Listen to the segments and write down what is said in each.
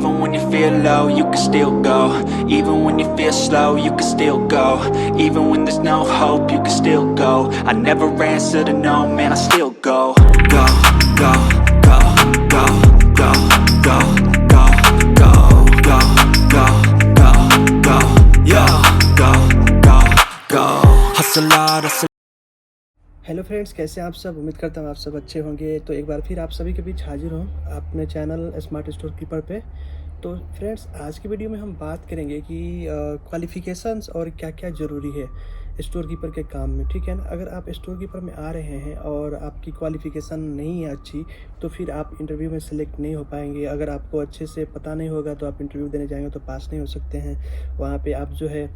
Even when you feel low, you can still go. Even when you feel slow, you can still go. Even when there's no hope, you can still go. I never answer to no, man, I still go. Go, go, go, go, go, go, go, go, go, go, go, go, yo, go, go, go. Hustle hard, hustle. Hello friends, कैसे हैं आप सब। उम्मीद करता हूँ आप सब अच्छे होंगे। तो एक बार फिर आप सभी के बीच हाजिर हूँ अपने चैनल स्मार्ट स्टोर कीपर पे। तो फ्रेंड्स, आज की वीडियो में हम बात करेंगे कि क्वालिफ़िकेशंस और क्या क्या ज़रूरी है स्टोर कीपर के काम में, ठीक है ना। अगर आप स्टोर कीपर में आ रहे हैं और आपकी क्वालिफ़िकेशन नहीं है अच्छी, तो फिर आप इंटरव्यू में सेलेक्ट नहीं हो पाएंगे। अगर आपको अच्छे से पता नहीं होगा तो आप इंटरव्यू देने जाएंगे तो पास नहीं हो सकते हैं। वहाँ पे आप जो है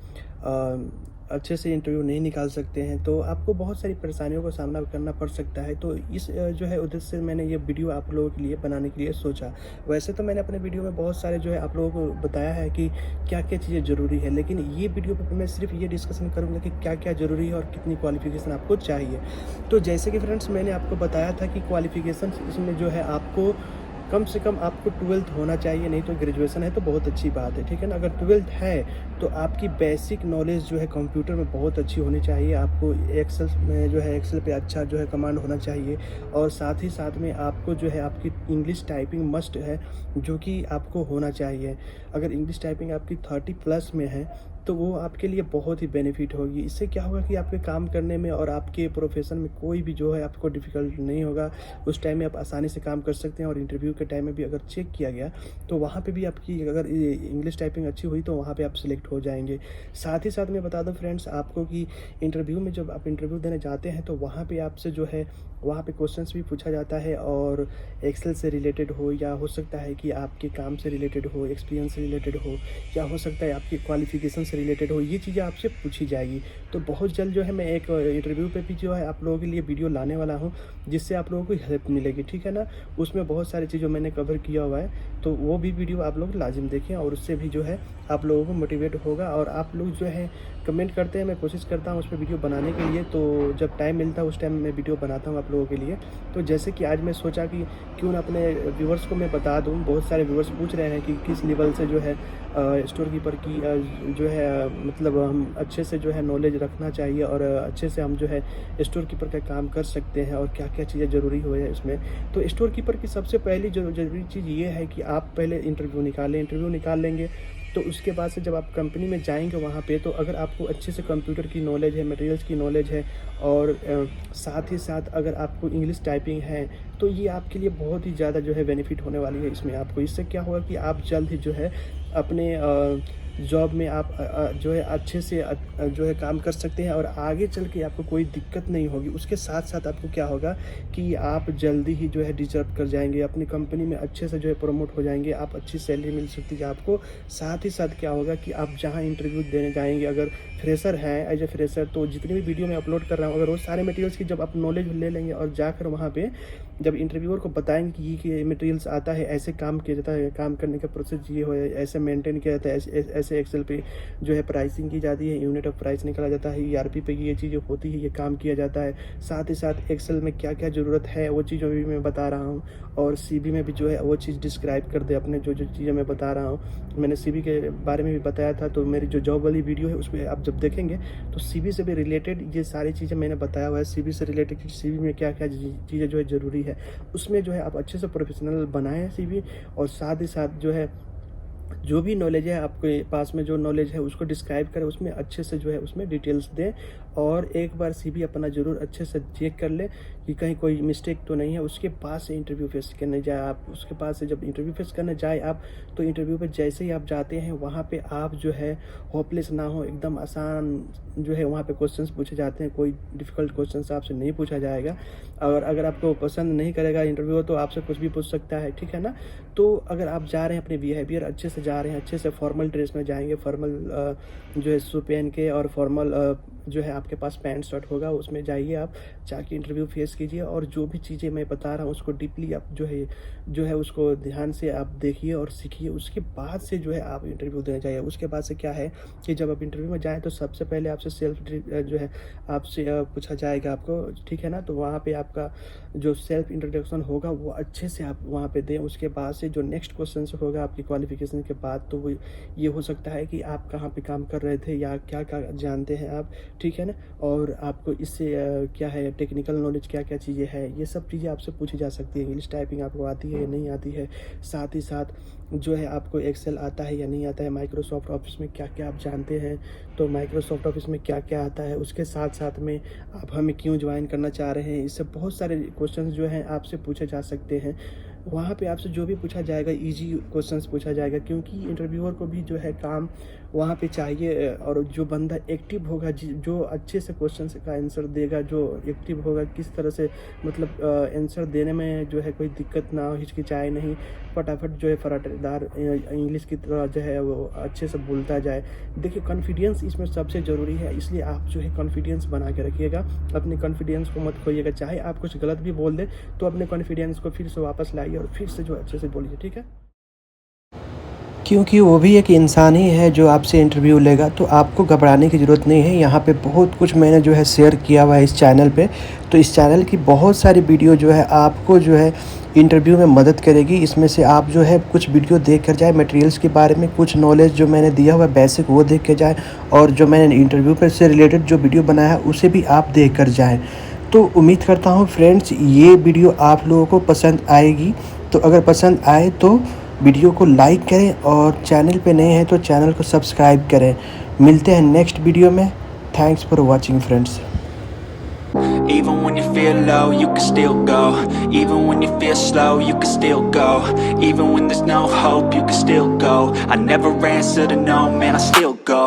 अच्छे से इंटरव्यू नहीं निकाल सकते हैं, तो आपको बहुत सारी परेशानियों का सामना करना पड़ सकता है। तो इस जो है उद्देश्य से मैंने ये वीडियो आप लोगों के लिए बनाने के लिए सोचा। वैसे तो मैंने अपने वीडियो में बहुत सारे जो है आप लोगों को बताया है कि क्या क्या चीज़ें ज़रूरी है, लेकिन ये वीडियो पर मैं सिर्फ ये डिस्कशन करूँगा कि क्या क्या ज़रूरी है और कितनी क्वालिफ़िकेशन आपको चाहिए। तो जैसे कि फ्रेंड्स, मैंने आपको बताया था कि क्वालिफ़िकेशन इसमें जो है आपको कम से कम आपको 12th होना चाहिए, नहीं तो ग्रेजुएशन है तो बहुत अच्छी बात है, ठीक है ना। अगर 12th है तो आपकी बेसिक नॉलेज जो है कंप्यूटर में बहुत अच्छी होनी चाहिए। आपको एक्सेल में जो है एक्सेल पे अच्छा जो है कमांड होना चाहिए, और साथ ही साथ में आपको जो है आपकी इंग्लिश टाइपिंग मस्ट है, जो कि आपको होना चाहिए। अगर इंग्लिश टाइपिंग आपकी 30+ में है तो वो आपके लिए बहुत ही बेनिफिट होगी। इससे क्या होगा कि आपके काम करने में और आपके प्रोफेशन में कोई भी जो है आपको डिफ़िकल्ट नहीं होगा। उस टाइम में आप आसानी से काम कर सकते हैं, और इंटरव्यू के टाइम में भी अगर चेक किया गया तो वहाँ पे भी आपकी अगर इंग्लिश टाइपिंग अच्छी हुई तो वहाँ पे आप सिलेक्ट हो जाएंगे। साथ ही साथ मैं बता दूं फ्रेंड्स आपको कि इंटरव्यू में जब आप इंटरव्यू देने जाते हैं तो वहाँ पे आपसे जो है वहाँ पे क्वेश्चंस भी पूछा जाता है, और एक्सेल से रिलेटेड हो, या हो सकता है कि आपके काम से रिलेटेड हो, एक्सपीरियंस से रिलेटेड हो, या हो सकता है आपकी क्वालिफ़िकेशन से रिलेटेड हो। ये चीज़ें आपसे पूछी जाएगी। तो बहुत जल्द जो है मैं एक इंटरव्यू पे भी जो है आप लोगों के लिए वीडियो लाने वाला हूँ, जिससे आप लोगों को हेल्प मिलेगी, ठीक है ना। उसमें बहुत सारी चीज़ों मैंने कवर किया हुआ है, तो वो भी वीडियो आप लोग लाजिम देखें, और उससे भी जो है आप लोगों को मोटिवेट होगा। और आप लोग जो है कमेंट करते हैं, मैं कोशिश करता हूँ उस पर वीडियो बनाने के लिए, तो जब टाइम मिलता है उस टाइम मैं वीडियो बनाता हूँ आप लोगों के लिए। तो जैसे कि आज मैं सोचा कि क्यों ना अपने व्यूवर्स को मैं बता दूँ। बहुत सारे व्यूवर्स पूछ रहे हैं कि किस लेवल से जो है स्टोर कीपर की जो है मतलब हम अच्छे से जो है नॉलेज रखना चाहिए, और अच्छे से हम जो है स्टोर कीपर का काम कर सकते हैं, और क्या क्या चीज़ें ज़रूरी हो है इसमें। तो स्टोर कीपर की सबसे पहली ज़रूरी चीज़ ये है कि आप पहले इंटरव्यू निकाल लेंगे। तो उसके बाद से जब आप कंपनी में जाएंगे वहाँ पे, तो अगर आपको अच्छे से कंप्यूटर की नॉलेज है, मटेरियल्स की नॉलेज है, और साथ ही साथ अगर आपको इंग्लिश टाइपिंग है, तो ये आपके लिए बहुत ही ज़्यादा जो है बेनिफिट होने वाली है इसमें आपको। इससे क्या होगा कि आप जल्द ही जो है अपने जॉब में आप जो है अच्छे से जो है काम कर सकते हैं, और आगे चल के आपको कोई दिक्कत नहीं होगी। उसके साथ साथ आपको क्या होगा कि आप जल्दी ही जो है डिजर्व कर जाएंगे अपनी कंपनी में, अच्छे से जो है प्रमोट हो जाएंगे, आप अच्छी सैलरी मिल सकती है आपको। साथ ही साथ क्या होगा कि आप जहाँ इंटरव्यू देने जाएंगे, अगर फ्रेशर हैं एज ए फ्रेशर, तो जितनी भी वीडियो मैं अपलोड कर रहा हूँ, अगर वो सारे मटेरियल्स की जब आप नॉलेज ले लेंगे और जाकर वहाँ पे जब इंटरव्यूअर को बताएंगे कि ये मटेरियल्स आता है, ऐसे काम किया जाता है, काम करने का प्रोसेस ये हो, ऐसे मेंटेन किया जाता है, ऐसे एक्सेल पे जो है प्राइसिंग की जाती है, यूनिट ऑफ प्राइस निकाला जाता है, ईआरपी पे ये चीज़ें होती है, ये काम किया जाता है। साथ ही साथ एक्सेल में क्या क्या ज़रूरत है वो चीज़ों भी मैं बता रहा हूँ, और सीवी में भी जो है वो चीज़ डिस्क्राइब कर दे अपने जो जो चीज़ें मैं बता रहा हूँ। मैंने सीवी के बारे में भी बताया था, तो मेरी जो जॉब वाली वीडियो है उसमें आप जब देखेंगे तो सीवी से भी रिलेटेड ये सारी चीज़ें मैंने बताया हुआ है। सीवी से रिलेटेड कि सीवी में क्या क्या चीज़ें जो है ज़रूरी है, उसमें जो है आप अच्छे से प्रोफेशनल बनाएं सीवी, और साथ ही साथ जो है जो भी नॉलेज है आपके पास में, जो नॉलेज है उसको डिस्क्राइब करें, उसमें अच्छे से जो है उसमें डिटेल्स दें। और एक बार सीवी अपना ज़रूर अच्छे से चेक कर ले कि कहीं कोई मिस्टेक तो नहीं है। उसके बाद से इंटरव्यू फेस करने जाए आप। उसके बाद से जब इंटरव्यू फेस करने जाए आप, तो इंटरव्यू पे जैसे ही आप जाते हैं वहाँ पे आप जो है होपलेस ना हो, एकदम आसान जो है वहाँ पे क्वेश्चंस पूछे जाते हैं। कोई डिफ़िकल्ट क्वेश्चंस आपसे नहीं पूछा जाएगा, और अगर आपको पसंद नहीं करेगा इंटरव्यू तो आपसे कुछ भी पूछ सकता है, ठीक है ना। तो अगर आप जा रहे हैं अपने बिहेवियर अच्छे से जा रहे हैं, अच्छे से फॉर्मल ड्रेस में जाएंगे, फॉर्मल जो है शू पहन के, और फॉर्मल जो है आप आपके पास पैंट शर्ट होगा उसमें जाइए, आप जाके इंटरव्यू फेस कीजिए और जो भी चीज़ें मैं बता रहा हूँ उसको डीपली आप जो है उसको ध्यान से आप देखिए और सीखिए। उसके बाद से जो है आप इंटरव्यू देने जाइए। उसके बाद से क्या है कि जब आप इंटरव्यू में जाएँ तो सबसे पहले आपसे जो है आपसे पूछा जाएगा आपको, ठीक है ना। तो वहाँ पे आपका जो सेल्फ इंट्रोडक्शन होगा वो अच्छे से आप वहाँ पे दें। उसके बाद से जो नेक्स्ट क्वेश्चन होगा आपकी क्वालिफिकेशन के बाद, तो वो ये हो सकता है कि आप कहाँ पे काम कर रहे थे या क्या क्या जानते हैं आप, ठीक है ना। और आपको इससे क्या है टेक्निकल नॉलेज क्या क्या चीज़ें हैं, ये सब चीज़ें आपसे पूछी जा सकती है। इंग्लिश टाइपिंग आपको आती है या नहीं आती है, साथ ही साथ जो है आपको एक्सेल आता है या नहीं आता है, माइक्रोसॉफ्ट ऑफिस में क्या क्या आप जानते हैं, तो माइक्रोसॉफ्ट ऑफिस में क्या क्या आता है, उसके साथ साथ में आप हमें क्यों ज्वाइन करना चाह रहे हैं। इससे बहुत सारे क्वेश्चंस जो हैं आपसे पूछे जा सकते हैं। वहाँ पे आपसे जो भी पूछा जाएगा इजी क्वेश्चंस पूछा जाएगा, क्योंकि इंटरव्यूअर को भी जो है काम वहाँ पे चाहिए। और जो बंदा एक्टिव होगा, जो अच्छे से क्वेश्चंस का आंसर देगा, जो एक्टिव होगा, किस तरह से मतलब आंसर देने में जो है कोई दिक्कत ना हो, हिचकिचाए नहीं, फटाफट जो है फराटेदार इंग्लिश की तरह जो है वो अच्छे से बोलता जाए। देखिए कॉन्फिडेंस इसमें सबसे ज़रूरी है, इसलिए आप जो है कॉन्फिडेंस बना के रखिएगा। अपने कॉन्फिडेंस को मत खोइएगा। चाहे आप कुछ गलत भी बोल दें तो अपने कॉन्फिडेंस को फिर से वापस लाइए और फिर से जो अच्छे से बोलिए, ठीक है। क्योंकि वो भी एक इंसान ही है जो आपसे इंटरव्यू लेगा, तो आपको घबराने की ज़रूरत नहीं है। यहाँ पे बहुत कुछ मैंने जो है शेयर किया हुआ है इस चैनल पे। तो इस चैनल की बहुत सारी वीडियो जो है आपको जो है इंटरव्यू में मदद करेगी। इसमें से आप जो है कुछ वीडियो देख कर जाए, मटेरियल्स के बारे में कुछ नॉलेज जो मैंने दिया हुआ है बेसिक वो देख के जाए, और जो मैंने इंटरव्यू पर से रिलेटेड जो वीडियो बनाया है उसे भी आप देख कर जाएँ। तो उम्मीद करता हूँ फ्रेंड्स ये वीडियो आप लोगों को पसंद आएगी। तो अगर पसंद आए तो वीडियो को लाइक करें और चैनल पे नए हैं तो चैनल को सब्सक्राइब करें। मिलते हैं नेक्स्ट वीडियो में। Thanks for watching friends. Even when you feel low, you can still go. Even when you feel slow, you can still go. Even when there's no hope, you can still go. I never answer to no, man, I still go.